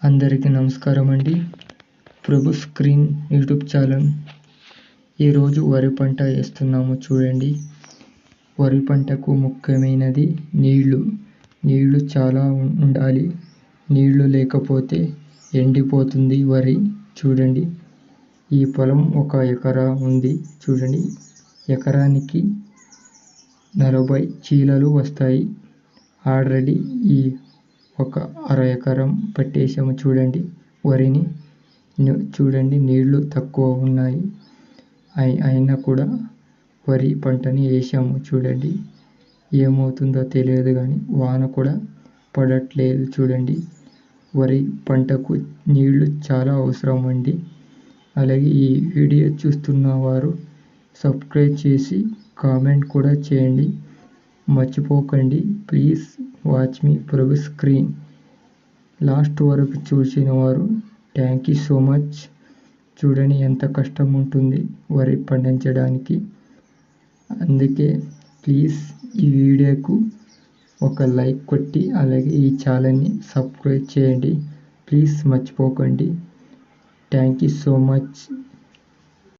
అందరికీ నమస్కారం అండి. ప్రభు స్క్రీన్ యూట్యూబ్ ఛానల్. ఈరోజు వరి పంట వేస్తున్నాము చూడండి. వరి పంటకు ముఖ్యమైనది నీళ్లు చాలా ఉండాలి. నీళ్లు లేకపోతే ఎండిపోతుంది వరి. చూడండి, ఈ పొలం 1 ఎకరా ఉంది. చూడండి, ఎకరానికి 40 చీలలు వస్తాయి. ఆల్రెడీ ఈ 1/2 ఎకరం పెట్టేసాము. చూడండి, వరిని చూడండి, నీళ్లు తక్కువ ఉన్నాయి. అయినా కూడా వరి పంటని వేసాము. చూడండి, ఏమవుతుందో తెలియదు కానీ వాన కూడా పడట్లేదు. చూడండి, వరి పంటకు నీళ్లు చాలా అవసరం అండి. అలాగే ఈ వీడియో చూస్తున్న వారు సబ్స్క్రైబ్ చేసి కామెంట్ కూడా చేయండి, మర్చిపోకండి. Please watch me Prabhu screen. Last వరకు చూసిన వారు థ్యాంక్ యూ సో మచ్. చూడండి, ఎంత కష్టం ఉంటుంది వరి పండించడానికి. అందుకే ప్లీజ్ ఈ వీడియోకు ఒక లైక్ కొట్టి అలాగే ఈ ఛానల్ని సబ్స్క్రైబ్ చేయండి. ప్లీజ్ మర్చిపోకండి. Thank you so much.